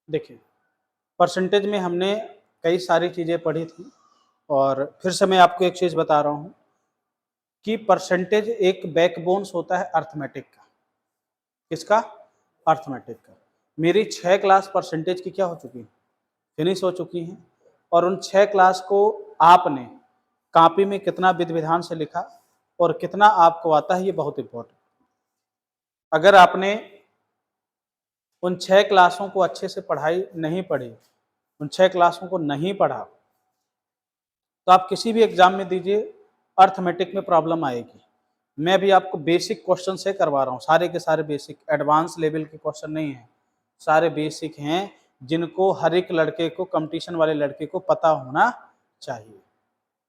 देखिए, परसेंटेज में हमने कई सारी चीज़ें पढ़ी थी और फिर से मैं आपको एक चीज़ बता रहा हूँ कि परसेंटेज एक बैकबोन्स होता है अर्थमेटिक का। किसका? अर्थमेटिक का। मेरी 6 क्लास परसेंटेज की क्या हो चुकी हैं? फिनिश हो चुकी हैं और उन 6 क्लास को आपने कॉपी में कितना विधि-विधान से लिखा और कितना आपको आता है, ये बहुत इम्पोर्टेंट। अगर आपने उन 6 क्लासों को अच्छे से पढ़ाई नहीं पढ़ी, उन 6 क्लासों को नहीं पढ़ा, तो आप किसी भी एग्जाम में दीजिए, अर्थमेटिक में प्रॉब्लम आएगी। मैं भी आपको बेसिक क्वेश्चन से करवा रहा हूँ, सारे के सारे बेसिक, एडवांस लेवल के क्वेश्चन नहीं हैं, सारे बेसिक हैं जिनको हर एक लड़के को, कंपटीशन वाले लड़के को पता होना चाहिए।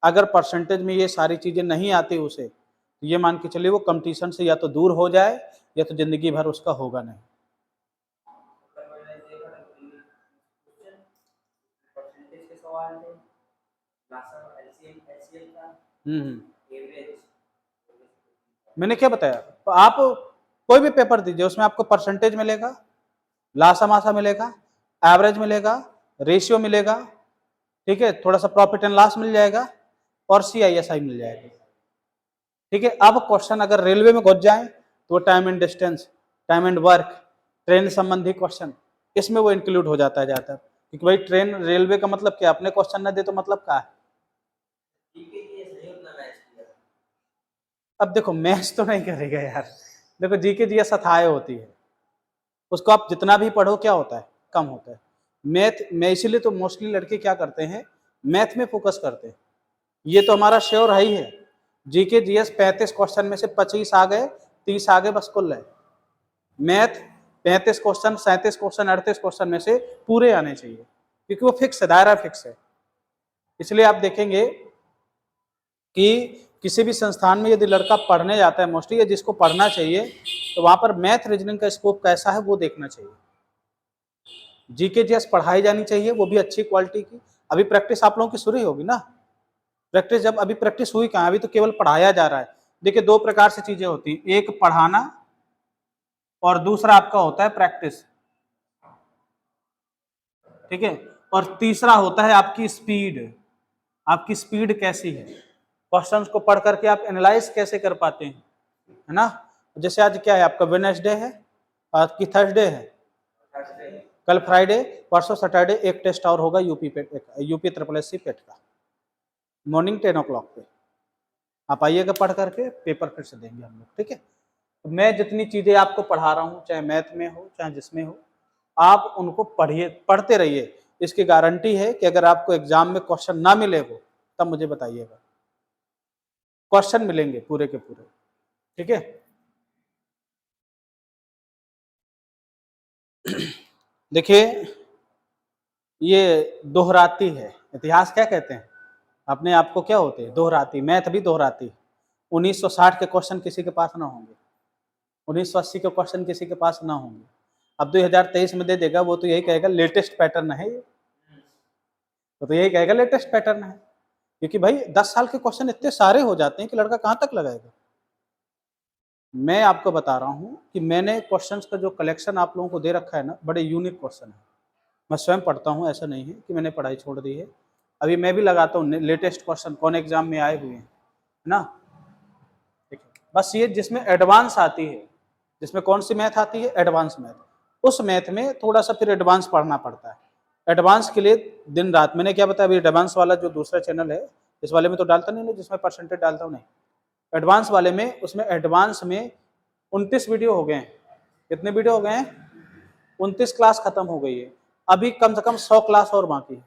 अगर परसेंटेज में ये सारी चीज़ें नहीं आती उसे, तो ये मान के चलिए वो कंपटीशन से या तो दूर हो जाए या तो ज़िंदगी भर उसका होगा नहीं। हम्म। मैंने क्या बताया? तो आप कोई भी पेपर दीजिए, उसमें आपको परसेंटेज मिलेगा, लासा मासा मिलेगा, एवरेज मिलेगा, रेशियो मिलेगा, ठीक है, थोड़ा सा प्रॉफिट एंड लॉस मिल जाएगा और CISI मिल जाएगा। ठीक है, अब क्वेश्चन अगर रेलवे में घुस जाए तो time and distance, time and work, train संबंधी क्वेश्चन, इसमें वो इंक्लूड हो जाता है ज्यादातर, क्योंकि भाई ट्रेन रेलवे का मतलब क्या, अपने क्वेश्चन ना दे तो मतलब क्या है? अब देखो मैथ्स तो नहीं करेगा यार, देखो जीके जीएस अथाय होती है, उसको आप जितना भी पढ़ो क्या होता है, कम होता है। मैथ में इसीलिए तो मोस्टली लड़के क्या करते हैं, मैथ में फोकस करते हैं। ये तो हमारा श्योर है ही है, जीके जीएस 35 क्वेश्चन में से 25 आ गए, 30 आ गए, बस कुल है। मैथ 35 क्वेश्चन, 37 क्वेश्चन, 38 क्वेश्चन में से पूरे आने चाहिए, क्योंकि वो फिक्स है, दायरा फिक्स है। इसलिए आप देखेंगे कि किसी भी संस्थान में यदि लड़का पढ़ने जाता है मोस्टली, या जिसको पढ़ना चाहिए, तो वहां पर मैथ रीजनिंग का स्कोप कैसा है वो देखना चाहिए। जीके जीएस पढ़ाई जानी चाहिए, वो भी अच्छी क्वालिटी की। अभी प्रैक्टिस आप लोगों की शुरू ही होगी ना, प्रैक्टिस जब अभी प्रैक्टिस हुई कहाँ, अभी तो केवल पढ़ाया जा रहा है। देखिए 2 प्रकार से चीजें होती हैं, एक पढ़ाना और दूसरा आपका होता है प्रैक्टिस, ठीक है, और तीसरा होता है आपकी स्पीड। आपकी स्पीड कैसी है, क्वेश्चंस को पढ़ करके आप एनालाइज कैसे कर पाते हैं, है ना। जैसे आज क्या है आपका, वेडनेसडे है, आज की थर्सडे है, कल फ्राइडे, परसों सैटरडे, एक टेस्ट और होगा यूपी पेट, यूपी ट्रिपल एस सी पेट का, मॉर्निंग 10 o'clock पे आप आइएगा, पढ़ करके पेपर फिर से देंगे हम लोग, ठीक है। तो मैं जितनी चीजें आपको पढ़ा रहा हूँ, चाहे मैथ में हो चाहे जिसमें हो, आप उनको पढ़िए, पढ़ते रहिए। इसकी गारंटी है कि अगर आपको एग्जाम में क्वेश्चन ना मिले हो तब मुझे बताइएगा, क्वेश्चन मिलेंगे पूरे के पूरे, ठीक है। देखिए ये दोहराती है, इतिहास क्या कहते हैं, अपने आप को क्या होते हैं, दोहराती, मैथ भी दोहराती। 1960 के क्वेश्चन किसी के पास ना होंगे, 1980 के क्वेश्चन किसी के पास ना होंगे, अब 2023 में दे देगा, वो तो यही कहेगा लेटेस्ट पैटर्न है ये, तो यही कहेगा लेटेस्ट पैटर्न है, क्योंकि भाई 10 साल के क्वेश्चन इतने सारे हो जाते हैं कि लड़का कहाँ तक लगाएगा। मैं आपको बता रहा हूँ कि मैंने क्वेश्चंस का जो कलेक्शन आप लोगों को दे रखा है ना, बड़े यूनिक क्वेश्चन है। मैं स्वयं पढ़ता हूँ, ऐसा नहीं है कि मैंने पढ़ाई छोड़ दी है, अभी मैं भी लगाता हूँ लेटेस्ट क्वेश्चन कौन एग्जाम में आए हुए हैं, है ना। देखिए बस ये जिसमें एडवांस आती है, जिसमें कौन सी मैथ आती है, एडवांस मैथ, उस मैथ में थोड़ा सा फिर एडवांस पढ़ना पड़ता है। एडवांस के लिए दिन रात, मैंने क्या बताया, अभी एडवांस वाला जो दूसरा चैनल है, इस वाले में तो डालता नहीं, जिसमें परसेंटेज डालता हूँ नहीं, एडवांस वाले में, उसमें एडवांस में 29 वीडियो हो गए हैं। कितने वीडियो हो गए हैं? 29 क्लास खत्म हो गई है, अभी कम से कम 100 क्लास और बाकी है,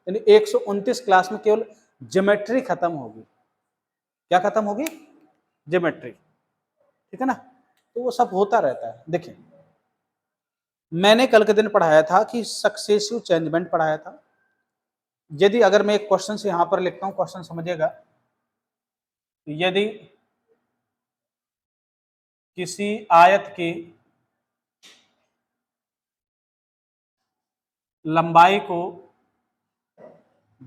यानी 129 क्लास में केवल ज्योमेट्री खत्म होगी। क्या खत्म होगी? ज्योमेट्री, ठीक है ना। तो वो सब होता रहता है। देखिए मैंने कल के दिन पढ़ाया था कि सक्सेसिव चेंजमेंट पढ़ाया था। यदि अगर मैं एक क्वेश्चन से यहां पर लिखता हूं, क्वेश्चन समझिएगा, यदि किसी आयत की लंबाई को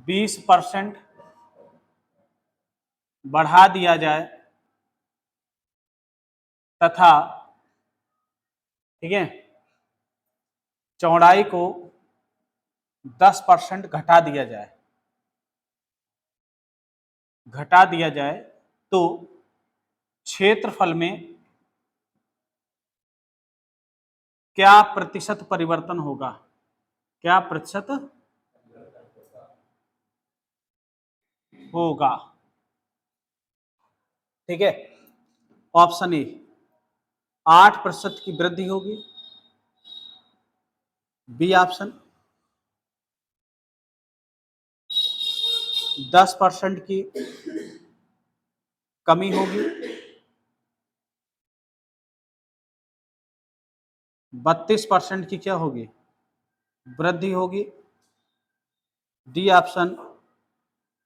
20% बढ़ा दिया जाए तथा, ठीक है, चौड़ाई को 10% घटा दिया जाए तो क्षेत्रफल में क्या प्रतिशत परिवर्तन होगा? क्या प्रतिशत होगा? ठीक है, ऑप्शन ए 8% की वृद्धि होगी, बी ऑप्शन 10% की कमी होगी, 32% की क्या होगी? वृद्धि होगी, डी ऑप्शन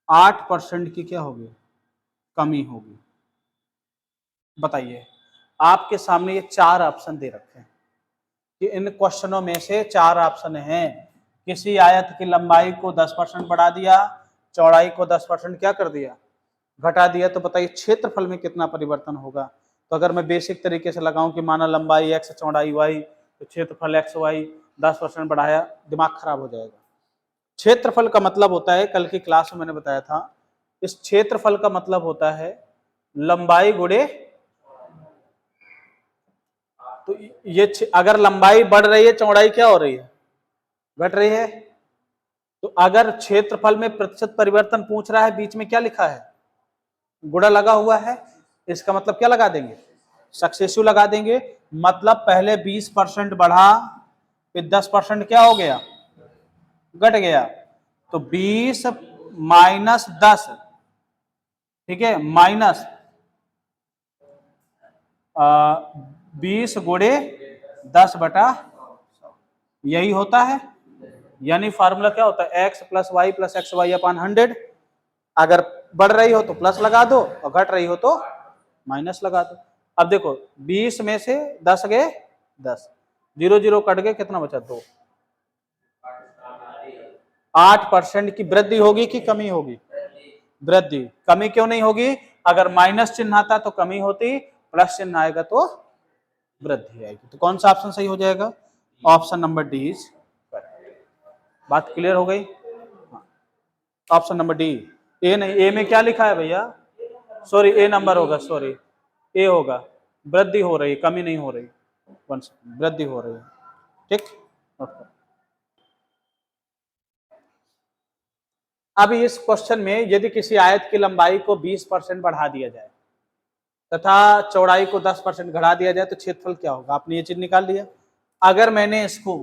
8% की क्या होगी? कमी होगी। बताइए, आपके सामने ये 4 ऑप्शन दे रखे हैं कि इन क्वेश्चनों में से 4 ऑप्शन हैं। किसी आयत की लंबाई को 10% बढ़ा दिया, चौड़ाई को 10% क्या कर दिया? घटा दिया। तो बताइए क्षेत्रफल में कितना परिवर्तन होगा? तो अगर मैं बेसिक तरीके से लगाऊं कि माना लंबाई x, चौड़ाई y, तो क्षेत्रफल x y 10% बढ़ाया, दिमाग खराब हो जाएगा। क्षेत्रफल का मतलब होता है, कल की क्लास में मैंने बताया था, इस क्षेत्रफल का मतलब होता है लंबाई गुणे, तो ये अगर लंबाई बढ़ रही है, चौड़ाई क्या हो रही है? घट रही है। तो अगर क्षेत्रफल में प्रतिशत परिवर्तन पूछ रहा है, बीच में क्या लिखा है? गुणा लगा हुआ है, इसका मतलब क्या लगा देंगे? सक्सेसिव लगा देंगे। मतलब पहले 20% बढ़ा, फिर 10% क्या हो गया? घट गया। तो 20 माइनस 10, ठीक है, माइनस 20 गुणे 10/100, यही होता है। यानी फार्मूला क्या होता है? x plus y plus x y upon 100। अगर बढ़ रही हो तो प्लस लगा दो और घट रही हो तो माइनस लगा दो। अब देखो 20 में से 10 गए 10, 0 0 कट गए, कितना बचा? 2। 8% की वृद्धि होगी कि कमी होगी? वृद्धि। कमी क्यों नहीं होगी? अगर माइनस चिन्ह आता तो कमी होती, प्लस चिन्ह आएगा तो वृद्धि आएगी। तो कौन सा ऑप्शन सही हो जाएगा? Option number D is correct. बात क्लियर हो गई? Option number D. ए नहीं, ए में क्या लिखा है भैया? सॉरी, ए नंबर होगा, सॉरी, ए होगा। वृद्धि हो रही, कमी नहीं हो रही, वृद्धि हो रही है। ठीक। अब इस क्वेश्चन में यदि किसी आयत की लंबाई को 20% बढ़ा दिया जाए तथा चौड़ाई को 10% घटा दिया जाए तो क्षेत्रफल क्या होगा? आपने ये चीज निकाल लिया। अगर मैंने इसको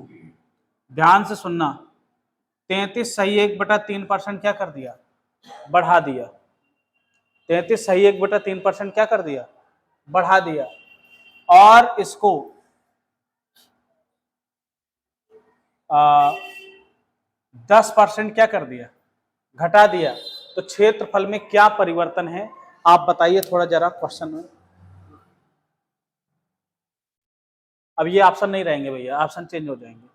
ध्यान से सुनना, 33 सही 1/3% क्या कर दिया? बढ़ा दिया। 33 सही 1/3% क्या कर दिया? बढ़ा दिया। और इसको 10% क्या कर दिया? घटा दिया। तो क्षेत्रफल में क्या परिवर्तन है? आप बताइए थोड़ा जरा क्वेश्चन में। अब ये ऑप्शन नहीं रहेंगे भैया, ऑप्शन चेंज हो जाएंगे।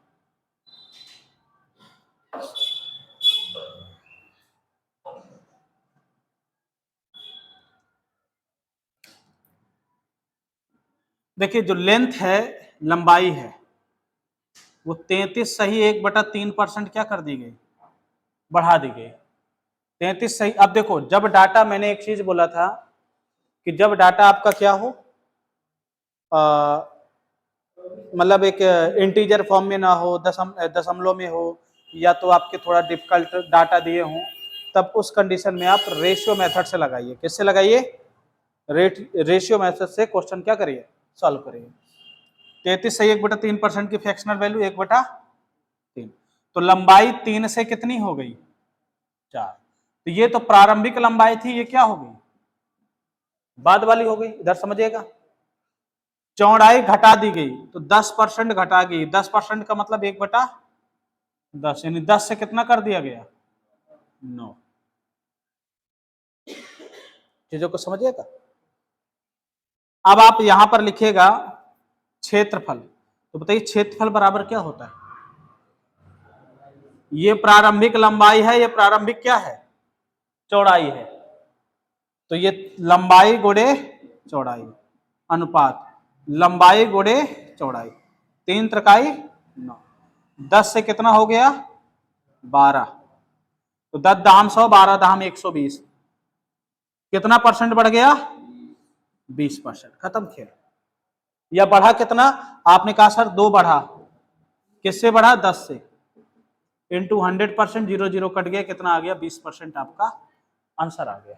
देखिए जो लेंथ है, लंबाई है, वो 33 सही 1/3% क्या कर दी गई? बढ़ा दी गई। 33 सही। अब देखो, जब डाटा, मैंने एक चीज बोला था कि जब डाटा आपका क्या हो, मतलब एक इंटीजर फॉर्म में ना हो, दशमलव में हो, या तो आपके थोड़ा डिफिकल्ट डाटा दिए हों, तब उस कंडीशन में आप रेशियो मेथड से लगाइए। किससे लगाइए? रेशियो मेथड से क्वेश्चन क्या करिए? सॉल्व करिए। 33 सही 1/3% की फ्रैक्शनल वैल्यू 1/3। तो लंबाई 3 से कितनी हो गई? 4। तो ये तो प्रारंभिक लंबाई थी, ये क्या हो गई? बाद वाली हो गई। इधर समझिएगा, चौड़ाई घटा दी गई तो 10% घटा गई। 10% का मतलब 1/10, यानी 10 से कितना कर दिया गया? 9। चीजों को समझिएगा। अब आप यहां पर लिखिएगा क्षेत्रफल। तो बताइए क्षेत्रफल बराबर क्या होता है? ये प्रारंभिक लंबाई है, ये प्रारंभिक क्या है? चौड़ाई है। तो ये लंबाई गुणे चौड़ाई अनुपात लंबाई गुणे चौड़ाई, 3 त्रिकाई 9। 10 से कितना हो गया 12, तो 10 दाम 100, 12 दाम 120, कितना परसेंट बढ़ गया 20%, खत्म खेल। या बढ़ा कितना, आपने कहा सर 2 बढ़ा, किससे बढ़ा 10 से, इंटू 100%, 0 0 कट गया, कितना आ गया 20% आपका आंसर आ गया।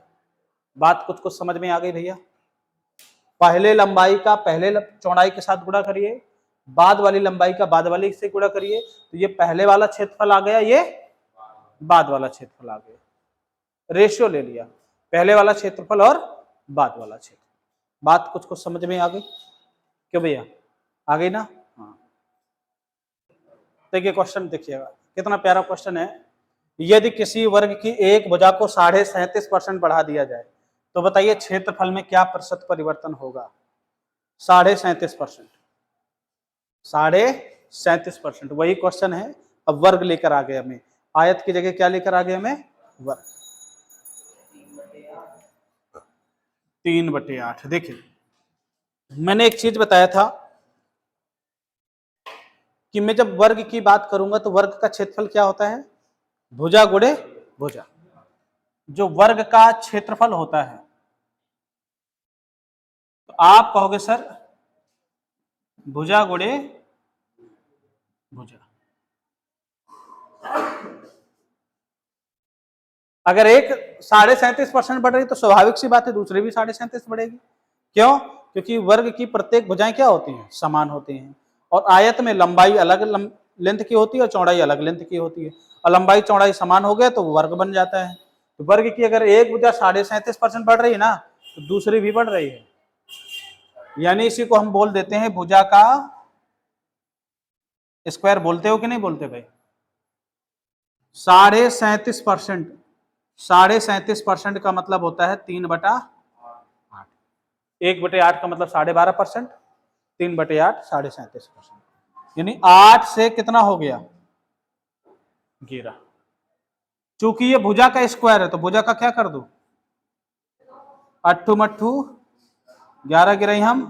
बात कुछ कुछ समझ में आ गई भैया। पहले लंबाई का पहले चौड़ाई के साथ गुणा करिए, बाद वाली लंबाई का बाद वाली से गुणा करिए, तो ये पहले वाला क्षेत्रफल आ गया, ये बाद वाला क्षेत्रफल आ गया, रेशियो ले लिया, पहले वाला क्षेत्रफल और बाद वाला क्षेत्र। बात कुछ कुछ समझ में आ गई क्यों भैया, आ गई ना। हाँ देखिए क्वेश्चन देखिएगा, कितना प्यारा क्वेश्चन है। यदि किसी वर्ग की एक भुजा को 37.5% बढ़ा दिया जाए तो बताइए क्षेत्रफल में क्या प्रतिशत परिवर्तन होगा। 37.5%, 37.5%, वही क्वेश्चन है। अब वर्ग लेकर आ गए हमें, आयत की जगह क्या लेकर आ गए हमें, वर्ग। 3/8। देखिए मैंने एक चीज बताया था कि मैं जब वर्ग की बात करूंगा तो वर्ग का क्षेत्रफल क्या होता है, भुजा गुणे भुजा। जो वर्ग का क्षेत्रफल होता है तो आप कहोगे सर भुजा गुणे भुजा। अगर एक 37.5% बढ़ रही तो स्वाभाविक सी बात है दूसरी भी 37.5 बढ़ेगी। क्यों, क्योंकि वर्ग की प्रत्येक भुजाएं क्या होती हैं, समान होती हैं, और आयत में लंबाई अलग लेंथ की होती है और चौड़ाई अलग लेंथ की होती है, और लंबाई चौड़ाई समान हो गया तो वर्ग बन जाता है। तो वर्ग की अगर एक भुजा 37.5% बढ़ रही है ना तो दूसरी भी बढ़ रही है, यानी इसी को हम बोल देते हैं भुजा का स्क्वायर। बोलते हो कि नहीं बोलते भाई, 37.5%, 37.5% का मतलब होता है 3/8, 1/8 का मतलब 12.5%, 3/8 37.5%, यानी 8 से कितना हो गया 11। चूंकि ये भुजा का स्क्वायर है तो भुजा का क्या कर दो, अट्ठू मट्ठू 11 गिराई हम,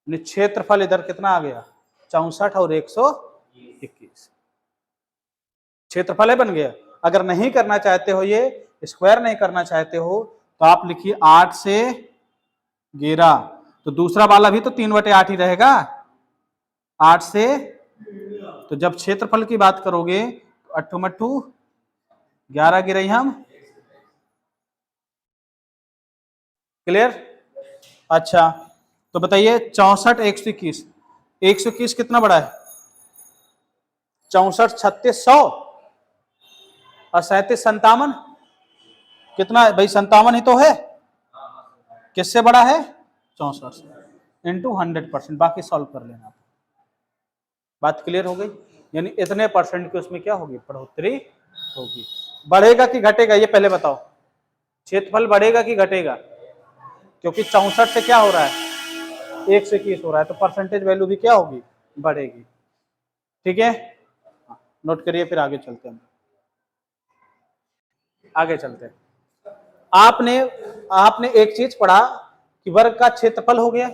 क्षेत्रफल इधर कितना आ गया 64 और 121, क्षेत्रफल है बन गया। अगर नहीं करना चाहते हो, ये स्क्वायर नहीं करना चाहते हो तो आप लिखिए 8 से 11, तो दूसरा वाला भी तो 3/8 ही रहेगा 8 से। तो जब क्षेत्रफल की बात करोगे तो अट्ठू मट्ठू 11 गिराई हम, क्लियर। अच्छा तो बताइए 64 121, 121 कितना बड़ा है, 64 36 100 और 37 57, कितना है भाई 57 ही तो है, किससे बड़ा है 64 से, इंटू 100%, बाकी सॉल्व कर लेना। बात क्लियर हो गई, यानी इतने परसेंट की उसमें क्या होगी बढ़ोतरी होगी। बढ़ेगा कि घटेगा ये पहले बताओ, क्षेत्रफल बढ़ेगा कि घटेगा, क्योंकि 64 से क्या हो रहा है 121 हो रहा है, तो परसेंटेज वैल्यू भी क्या होगी बढ़ेगी। ठीक है, नोट करिए, फिर आगे चलते हैं। आगे चलते हैं, आपने आपने एक चीज पढ़ा कि वर्ग का क्षेत्रफल हो गया।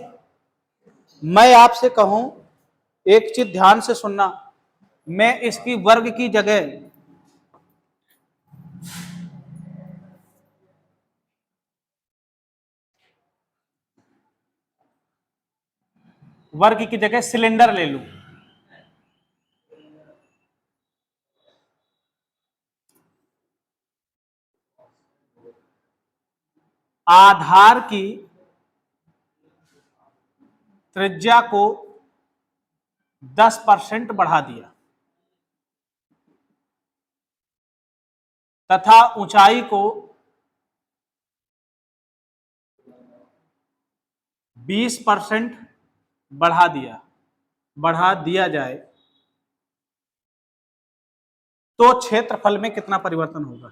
मैं आपसे कहूं एक चीज ध्यान से सुनना, मैं इसकी वर्ग की जगह वर्ग की जगह सिलेंडर ले लूं, आधार की त्रिज्या को 10% बढ़ा दिया तथा ऊंचाई को 20% बढ़ा दिया जाए तो क्षेत्रफल में कितना परिवर्तन होगा।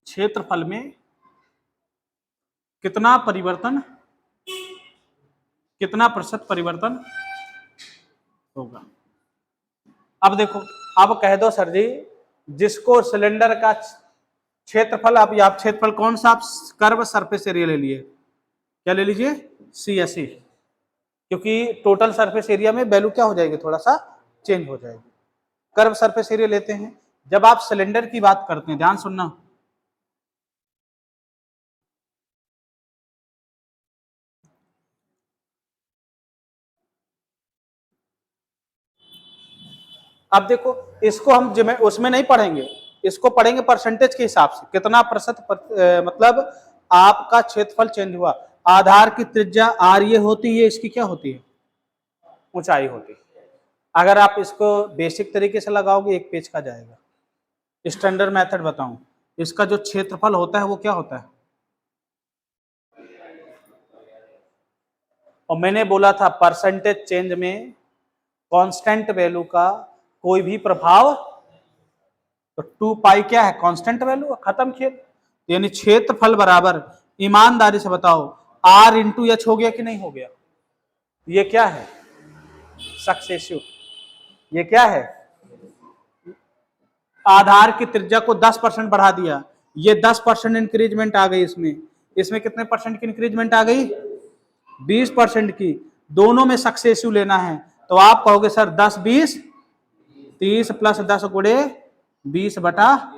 क्षेत्रफल में कितना परिवर्तन, कितना प्रतिशत परिवर्तन होगा। अब देखो, अब कह दो सर जी जिसको सिलेंडर का क्षेत्रफल, आप क्षेत्रफल कौन सा, आप कर्व सरफेस एरिया ले लिए, क्या ले लीजिए CSE, क्योंकि टोटल सरफेस एरिया में वैल्यू क्या हो जाएगी, थोड़ा सा चेंज हो जाएगी। कर्व सरफेस एरिया लेते हैं, जब आप सिलेंडर की बात करते हैं, ध्यान सुनना, अब देखो इसको हम उसमें नहीं पढ़ेंगे, इसको पढ़ेंगे परसेंटेज के हिसाब से, कितना मतलब आपका क्षेत्रफल चेंज हुआ। आधार की त्रिज्या आर ये होती है, इसकी क्या होती है, ऊंचाई होती है। अगर आप इसको बेसिक तरीके से लगाओगे एक पेज का जाएगा। स्टैंडर्ड मेथड बताऊं, इसका जो क्षेत्रफल होता है वो क्या होता है, और मैंने बोला था परसेंटेज चेंज में कांस्टेंट वैल्यू का कोई भी प्रभाव, तो 2 पाई क्या है, कांस्टेंट वैल्यू, खत्म खेल। यानी क्षेत्रफल बराबर, ईमानदारी से बताओ, आर इंटू एच हो गया कि नहीं हो गया, ये क्या है, सक्सेसिव, ये क्या है, आधार की त्रिज्या को 10% बढ़ा दिया, ये 10% इंक्रीजमेंट आ गई, इसमें कितने परसेंट की इंक्रीजमेंट आ गई, 20% की। दोनों में सक्सेसिव लेना है, तो आप कहोगे सर 10 20 30 प्लस 10 गुणे 20 बटा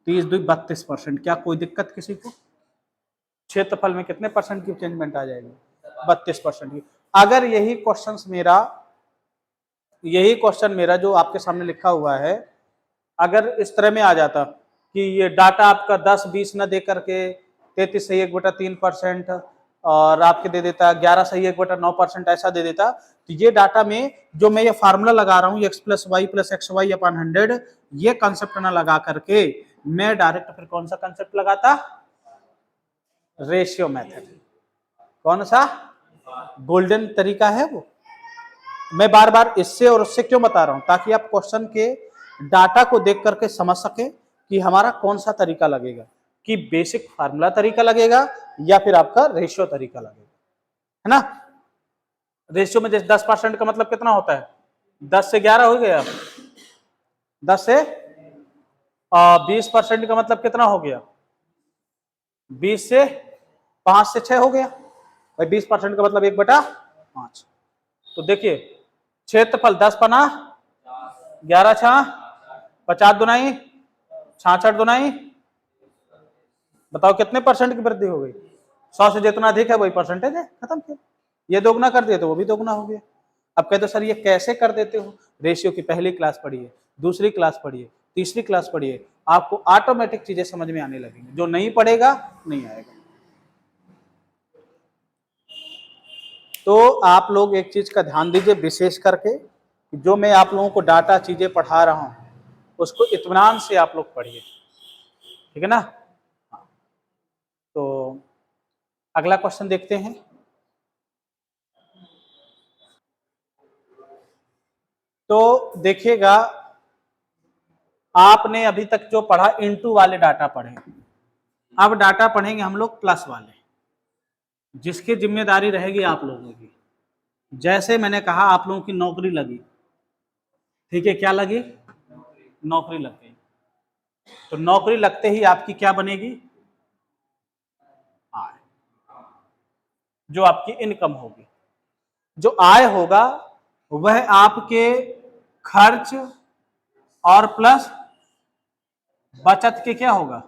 30 2 32%। क्या कोई दिक्कत किसी को, क्षेत्रफल में कितने परसेंट की चेंजमेंट आ जाएगी, 32% की। अगर यही क्वेश्चन मेरा जो आपके सामने लिखा हुआ है, अगर इस तरह में आ जाता कि ये डाटा आपका 10 20 न दे करके 33 सही 1/3% और आपके दे देता 11 सही 1/9% ऐसा दे देता, तो ये डाटा में जो मैं ये फार्मूला लगा रहा हूँ x + y + xy / 100, ये कंसेप्ट ना लगा करके मैं डायरेक्ट फिर कौन सा कंसेप्ट लगाता, रेशियो मेथड। कौन सा गोल्डन तरीका है वो। मैं बार बार इससे और उससे क्यों बता रहा हूं, ताकि आप क्वेश्चन के डाटा को देख करके समझ सके कि हमारा कौन सा तरीका लगेगा, कि बेसिक फार्मूला तरीका लगेगा या फिर आपका रेशियो तरीका लगेगा, है ना। रेशियो में जैसे 10% का मतलब कितना होता है, 10 से 11 हो गया, 10 से 20% का मतलब कितना हो गया, 20 से 5 से 6 हो गया भाई, 20% का मतलब 1/5। तो देखिए क्षेत्रफल 10 पना 11 छा 50 दुनाई 66 दुनाई, बताओ कितने परसेंट की वृद्धि हो गई, 100 से जितना अधिक है वही परसेंटेज है, खत्म किया। ये दोगुना कर दिए तो वो भी दोगुना हो गया। अब कहते सर ये कैसे कर देते हो, रेशियो की पहली क्लास पढ़िए, दूसरी क्लास पढ़िए, तीसरी क्लास पढ़िए, आपको ऑटोमेटिक चीजें समझ में आने लगेंगी। जो नहीं पढ़ेगा नहीं आएगा। तो आप लोग एक चीज का ध्यान दीजिए विशेष करके, जो मैं आप लोगों को डाटा चीजें पढ़ा रहा हूं उसको इत्मीनान से आप लोग पढ़िए, ठीक है ना। तो अगला क्वेश्चन देखते हैं। तो देखिएगा, आपने अभी तक जो पढ़ा इनटू वाले डाटा पढ़े, अब डाटा पढ़ेंगे हम लोग प्लस वाले, जिसकी जिम्मेदारी रहेगी आप लोगों की। जैसे मैंने कहा आप लोगों की नौकरी लगी, ठीक है, क्या लगी, नौकरी लग गई, तो नौकरी लगते ही आपकी क्या बनेगी, आय, जो आपकी इनकम होगी। जो आय होगा वह आपके खर्च और प्लस बचत के क्या होगा,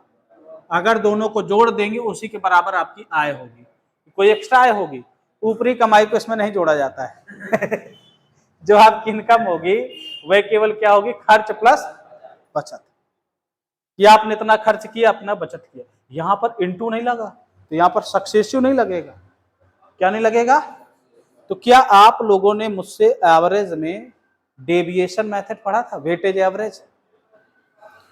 अगर दोनों को जोड़ देंगे उसी के बराबर आपकी आय होगी। कोई एक्स्ट्रा आय होगी, ऊपरी कमाई को इसमें नहीं जोड़ा जाता है जो आपकी इनकम होगी वह केवल क्या होगी, खर्च प्लस बचत, कि आपने इतना खर्च किया अपना बचत किया। यहां पर इंटू नहीं लगा तो यहां पर सक्सेसिव नहीं लगेगा। क्या नहीं लगेगा, तो क्या आप लोगों ने मुझसे एवरेज में डेविएशन मेथड पढ़ा था, weightage average,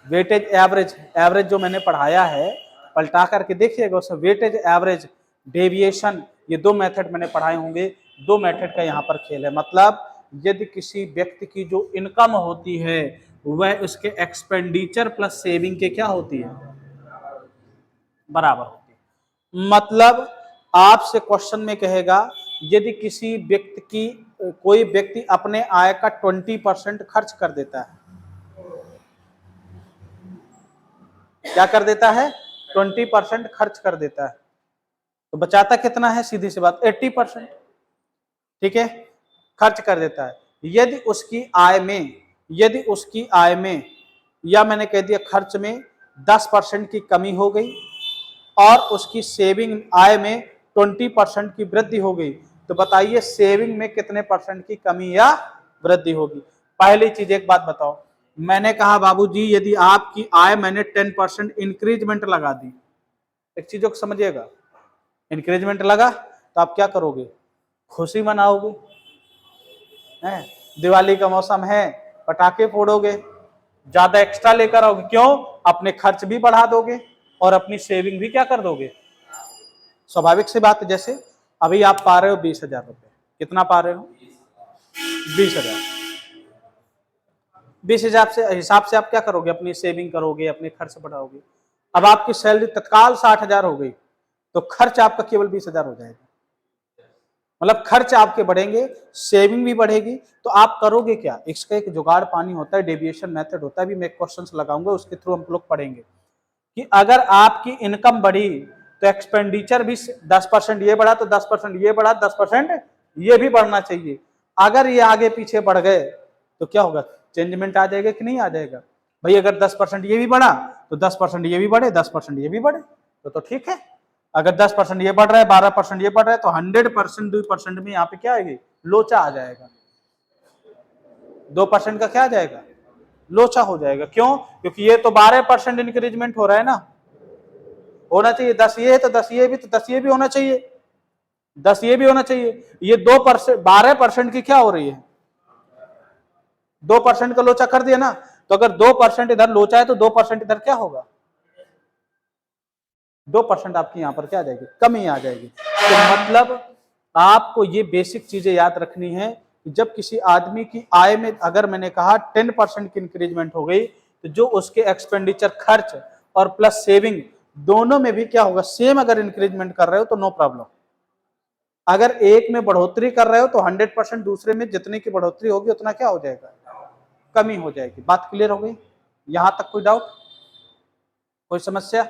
weightage average, average जो मैंने पढ़ाया है पलटा करके देखिएगा उसमें वेटेज एवरेज डेविएशन, ये 2 मेथड मैंने पढ़ाए होंगे। 2 मेथड का यहाँ पर खेल है। मतलब यदि किसी व्यक्ति की जो इनकम होती है वह उसके एक्सपेंडिचर प्लस सेविंग के क्या होती है, बराबर होती है। मतलब आपसे क्वेश्चन में कहेगा यदि किसी व्यक्ति की, कोई व्यक्ति अपने आय का 20% खर्च कर देता है, क्या कर देता है, 20% खर्च कर देता है, तो बचाता कितना है, सीधी सी बात 80%। ठीक है, खर्च कर देता है। यदि उसकी आय में या मैंने कह दिया खर्च में 10% की कमी हो गई और उसकी सेविंग आय में 20% की वृद्धि हो गई, तो बताइए सेविंग में कितने परसेंट की कमी या वृद्धि होगी। पहली चीज एक बात बताओ, मैंने कहा बाबूजी यदि आपकी आय मैंने 10% इंक्रीजमेंट लगा दी, एक चीजों को समझिएगा, इंक्रीजमेंट लगा तो आप क्या करोगे, खुशी मनाओगे, हैं, दिवाली का मौसम है, पटाखे फोड़ोगे, ज्यादा एक्स्ट्रा लेकर आओगे, क्यों, अपने खर्च भी बढ़ा दोगे और अपनी सेविंग भी क्या कर दोगे। स्वाभाविक सी बात है, जैसे अभी आप पा रहे हो 20,000 रुपए, कितना पा रहे हो, 20,000। 20,000 से हिसाब से आप क्या करोगे, अपनी सेविंग करोगे, अपने खर्च बढ़ाओगे। अब आपकी सैलरी तत्काल 60,000 हो गई, तो खर्च आपका केवल 20,000 हो जाएगा। मतलब खर्च आपके बढ़ेंगे, सेविंग भी बढ़ेगी, तो आप करोगे क्या, इसका एक जुगाड़ पानी होता है, डेविएशन मेथड होता है, भी मैं क्वेश्चंस लगाऊंगा, उसके थ्रू हम लोग पढ़ेंगे कि अगर आपकी इनकम बढ़ी तो एक्सपेंडिचर भी 10% ये बढ़ा तो 10% ये बढ़ा, 10% ये भी बढ़ना चाहिए। अगर ये आगे पीछे बढ़ गए तो क्या होगा, चेंजमेंट आ जाएगा कि नहीं आ जाएगा। भाई अगर 10% ये भी बढ़ा तो 10% ये भी बढ़े, 10% ये भी बढ़े, तो ठीक है। अगर 10% ये बढ़ रहा है, 12% ये बढ़ रहा है, तो 100% 2% में यहाँ पे क्या आएगी, लोचा आ जाएगा। 2% का क्या आ जाएगा, लोचा हो जाएगा। क्यों, क्योंकि ये तो 12% इंक्रीजमेंट हो रहा है ना, होना चाहिए 10 ये है तो 10 ये भी, तो 10 ये भी होना चाहिए, 10 ये भी होना चाहिए। ये 2% 12% की क्या हो रही है, 2% का लोचा कर दिया ना, तो अगर 2% इधर लोचा है तो 2% इधर क्या होगा, 2% आपकी यहां पर क्या आ जाएगी, कमी आ जाएगी। तो मतलब आपको ये बेसिक चीजें याद रखनी है कि जब किसी आदमी की आय में अगर मैंने कहा 10% की इंक्रीजमेंट हो गई, तो जो उसके एक्सपेंडिचर खर्च और प्लस सेविंग दोनों में भी क्या होगा, सेम अगर इंक्रीजमेंट कर रहे हो तो नो प्रॉब्लम। अगर एक में बढ़ोतरी कर रहे हो तो 100% दूसरे में जितने की बढ़ोतरी होगी उतना क्या हो जाएगा, कमी हो जाएगी। बात क्लियर हो गई, यहां तक कोई डाउट, कोई समस्या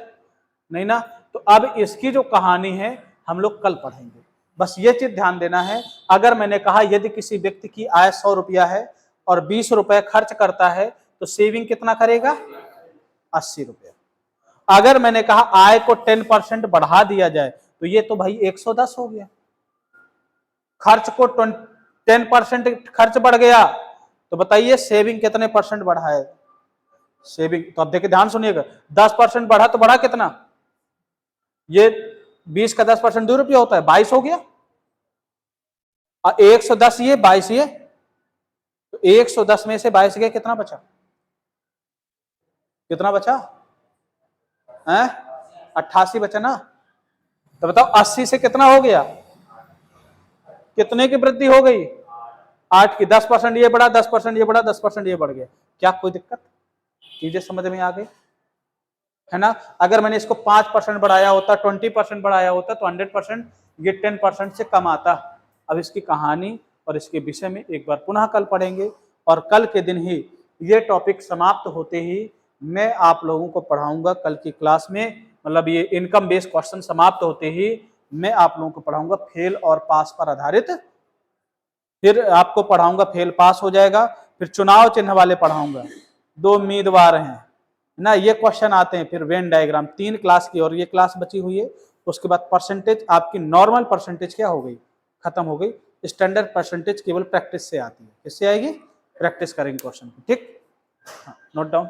नहीं ना। तो अब इसकी जो कहानी है हम लोग कल पढ़ेंगे, बस ये चीज ध्यान देना है। अगर मैंने कहा यदि किसी व्यक्ति की आय 100 रुपया है और 20 रुपए खर्च करता है तो सेविंग कितना करेगा, 80 रुपया। अगर मैंने कहा आय को 10% बढ़ा दिया जाए तो ये तो भाई 110 हो गया। खर्च को 10% खर्च बढ़ गया तो बताइए सेविंग कितने परसेंट बढ़ा है, सेविंग तो अब देखिए ध्यान सुनिएगा, 10% बढ़ा तो बढ़ा कितना, ये 20 का 10% 2 रुपया होता है, 22 हो गया। और 110 ये 22 ये, तो 110 में से 22 गया, कितना बचा, कितना बचा है, 88 बचा ना। तो बताओ 80 से कितना हो गया, कितने की वृद्धि हो गई, 8 की। 10% ये बढ़ा, 10% ये बढ़ा, 10% ये बढ़ गया, क्या कोई दिक्कत, चीजें समझ में आ गई है ना। अगर मैंने इसको 5% बढ़ाया होता, 20% बढ़ाया होता तो 100% ये 10% से कम आता। अब इसकी कहानी और इसके विषय में एक बार पुनः कल पढ़ेंगे, और कल के दिन ही ये टॉपिक समाप्त होते ही मैं आप लोगों को पढ़ाऊंगा कल की क्लास में, मतलब ये इनकम बेस्ड क्वेश्चन समाप्त होते ही मैं आप लोगों को पढ़ाऊंगा फेल और पास पर आधारित। फिर आपको पढ़ाऊंगा फेल पास हो जाएगा, फिर चुनाव चिन्ह वाले पढ़ाऊंगा, 2 उम्मीदवार हैं ना, ये क्वेश्चन आते हैं, फिर वेन डायग्राम, 3 क्लास की और ये क्लास बची हुई है। उसके बाद परसेंटेज, आपकी नॉर्मल परसेंटेज क्या हो गई, खत्म हो गई। स्टैंडर्ड परसेंटेज केवल प्रैक्टिस से आती है, किससे आएगी, प्रैक्टिस करेंगे क्वेश्चन, ठीक, नोट डाउन।